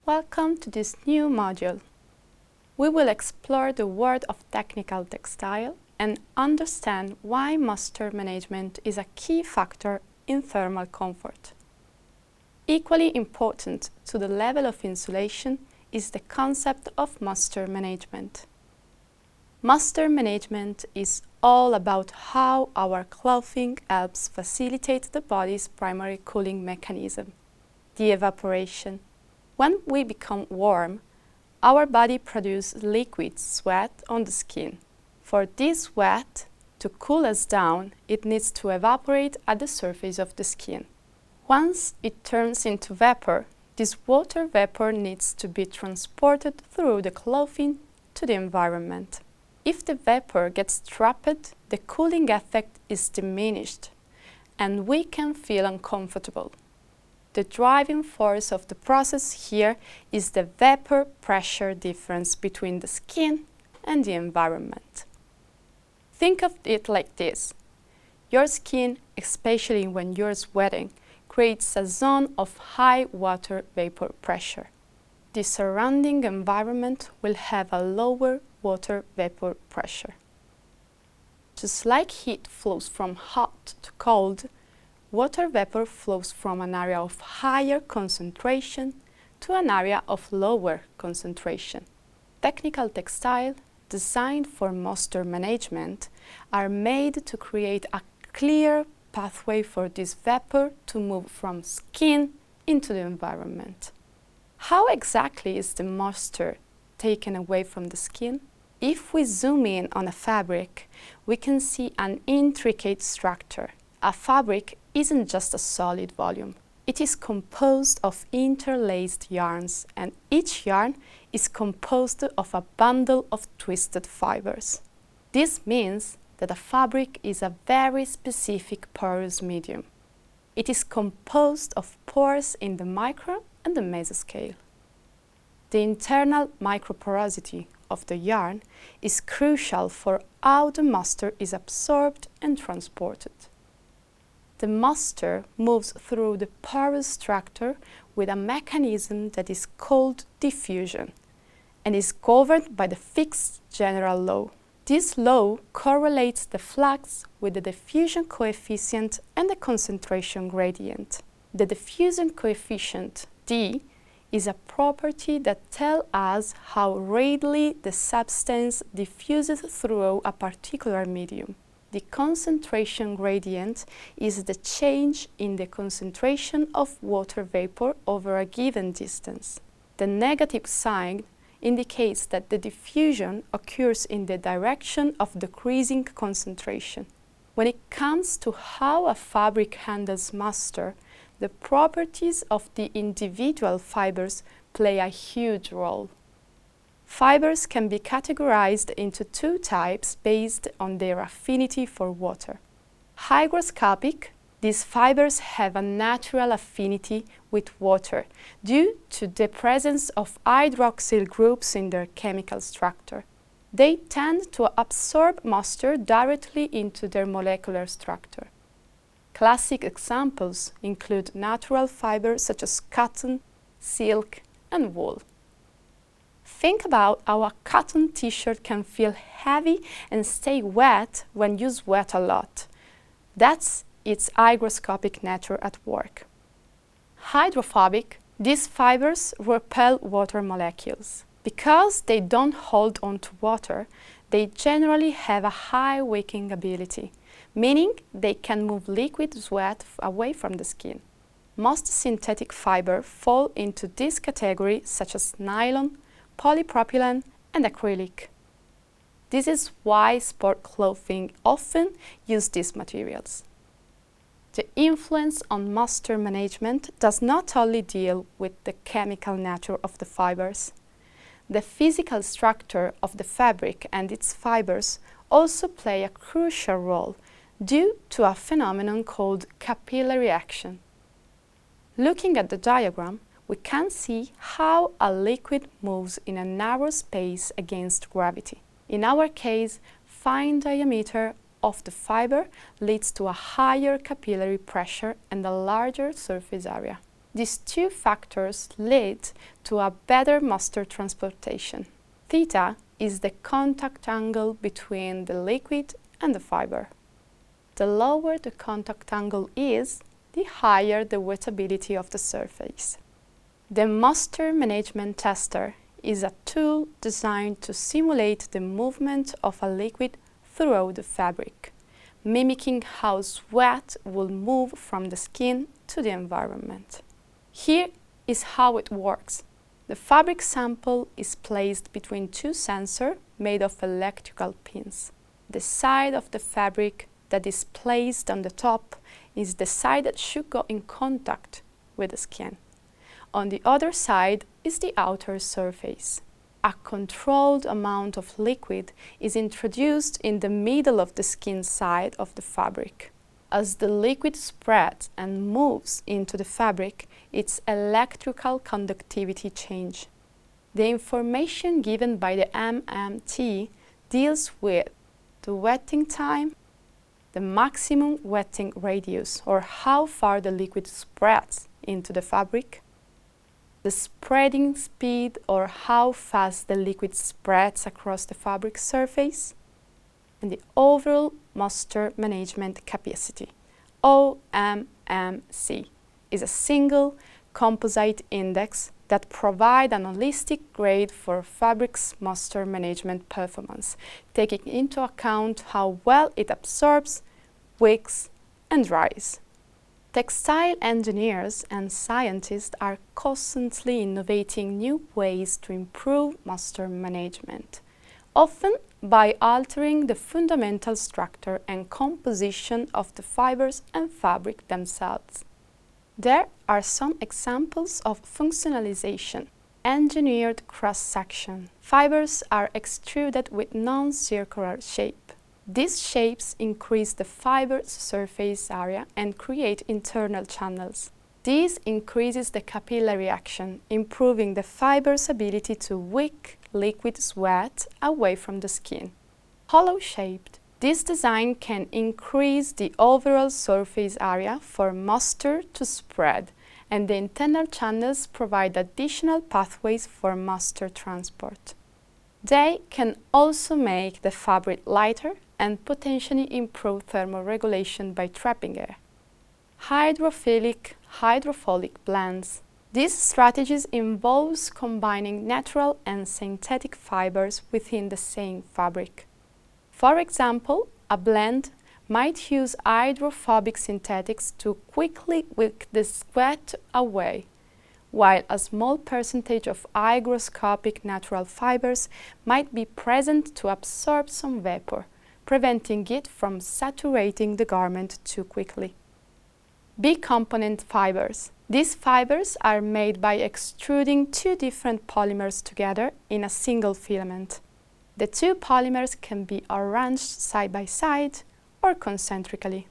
Welcome to this new module. We will explore the world of technical textile and understand why moisture management is a key factor in thermal comfort. Equally important to the level of insulation is the concept of moisture management. Moisture management is all about how our clothing helps facilitate the body's primary cooling mechanism, the evaporation. When we become warm, our body produces liquid sweat on the skin. For this sweat to cool us down, it needs to evaporate at the surface of the skin. Once it turns into vapor, this water vapor needs to be transported through the clothing to the environment. If the vapor gets trapped, the cooling effect is diminished, and we can feel uncomfortable. The driving force of the process here is the vapor pressure difference between the skin and the environment. Think of it like this. Your skin, especially when you're sweating, creates a zone of high water vapor pressure. The surrounding environment will have a lower water vapor pressure. Just like heat flows from hot to cold, water vapor flows from an area of higher concentration to an area of lower concentration. Technical textiles designed for moisture management are made to create a clear pathway for this vapor to move from skin into the environment. How exactly is the moisture taken away from the skin? If we zoom in on a fabric, we can see an intricate structure. A fabric isn't just a solid volume. It is composed of interlaced yarns, and each yarn is composed of a bundle of twisted fibers. This means that a fabric is a very specific porous medium. It is composed of pores in the micro and the mesoscale. The internal microporosity of the yarn is crucial for how the moisture is absorbed and transported. The moisture moves through the porous structure with a mechanism that is called diffusion and is governed by the Fick's general law. This law correlates the flux with the diffusion coefficient and the concentration gradient. The diffusion coefficient, D, is a property that tells us how readily the substance diffuses through a particular medium. The concentration gradient is the change in the concentration of water vapor over a given distance. The negative sign indicates that the diffusion occurs in the direction of decreasing concentration. When it comes to how a fabric handles moisture, the properties of the individual fibers play a huge role. Fibers can be categorized into two types based on their affinity for water. Hygroscopic, these fibers have a natural affinity with water due to the presence of hydroxyl groups in their chemical structure. They tend to absorb moisture directly into their molecular structure. Classic examples include natural fibers such as cotton, silk, and wool. Think about how a cotton t-shirt can feel heavy and stay wet when you sweat a lot. That's its hygroscopic nature at work. Hydrophobic, these fibers repel water molecules. Because they don't hold on to water, they generally have a high wicking ability, meaning they can move liquid sweat away from the skin. Most synthetic fibers fall into this category, such as nylon, polypropylene, and acrylic. This is why sport clothing often use these materials. The influence on moisture management does not only deal with the chemical nature of the fibers. The physical structure of the fabric and its fibers also play a crucial role due to a phenomenon called capillary action. Looking at the diagram, we can see how a liquid moves in a narrow space against gravity. In our case, fine diameter of the fiber leads to a higher capillary pressure and a larger surface area. These two factors lead to a better moisture transportation. Theta is the contact angle between the liquid and the fiber. The lower the contact angle is, the higher the wettability of the surface. The moisture management tester is a tool designed to simulate the movement of a liquid throughout the fabric, mimicking how sweat will move from the skin to the environment. Here is how it works. The fabric sample is placed between two sensors made of electrical pins. The side of the fabric that is placed on the top is the side that should go in contact with the skin. On the other side is the outer surface. A controlled amount of liquid is introduced in the middle of the skin side of the fabric. As the liquid spreads and moves into the fabric, its electrical conductivity changes. The information given by the MMT deals with the wetting time, the maximum wetting radius, or how far the liquid spreads into the fabric, the spreading speed, or how fast the liquid spreads across the fabric surface, and the overall moisture management capacity. OMMC is a single composite index that provides an holistic grade for fabric's moisture management performance, taking into account how well it absorbs, wicks, and dries. Textile engineers and scientists are constantly innovating new ways to improve moisture management, often by altering the fundamental structure and composition of the fibers and fabric themselves. There are some examples of functionalization. Engineered cross-section. Fibers are extruded with non-circular shape. These shapes increase the fiber's surface area and create internal channels. This increases the capillary action, improving the fiber's ability to wick liquid sweat away from the skin. Hollow-shaped. This design can increase the overall surface area for moisture to spread, and the internal channels provide additional pathways for moisture transport. They can also make the fabric lighter and potentially improve thermal regulation by trapping air. Hydrophilic blends. These strategies involve combining natural and synthetic fibers within the same fabric. For example, a blend might use hydrophobic synthetics to quickly wick the sweat away, while a small percentage of hygroscopic natural fibers might be present to absorb some vapor, preventing it from saturating the garment too quickly. Bicomponent fibers. These fibers are made by extruding two different polymers together in a single filament. The two polymers can be arranged side by side or concentrically.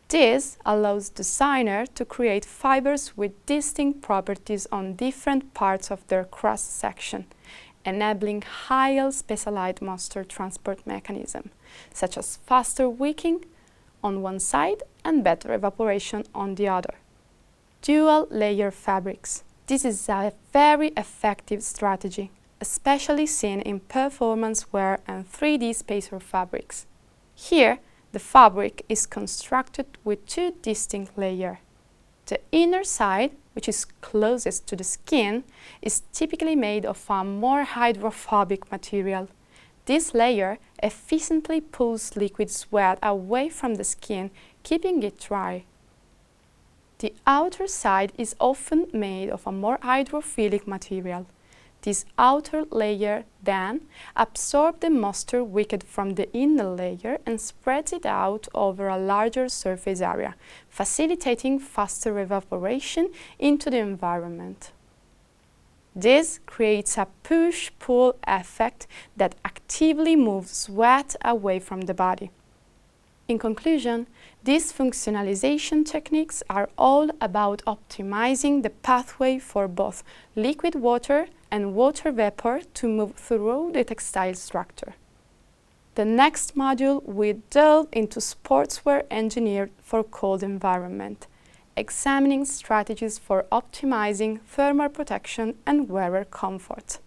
This allows the designer to create fibers with distinct properties on different parts of their cross-section, enabling highly specialized moisture transport mechanisms, such as faster wicking on one side and better evaporation on the other. Dual-layer fabrics. This is a very effective strategy, especially seen in performance wear and 3D spacer fabrics. Here, the fabric is constructed with two distinct layers. The inner side, which is closest to the skin, is typically made of a more hydrophobic material. This layer efficiently pulls liquid sweat away from the skin, keeping it dry. The outer side is often made of a more hydrophilic material. This outer layer then absorbs the moisture wicked from the inner layer and spreads it out over a larger surface area, facilitating faster evaporation into the environment. This creates a push-pull effect that actively moves sweat away from the body. In conclusion, these functionalization techniques are all about optimizing the pathway for both liquid water and water vapor to move through the textile structure. The next module will delve into sportswear engineered for cold environment, examining strategies for optimizing thermal protection and wearer comfort.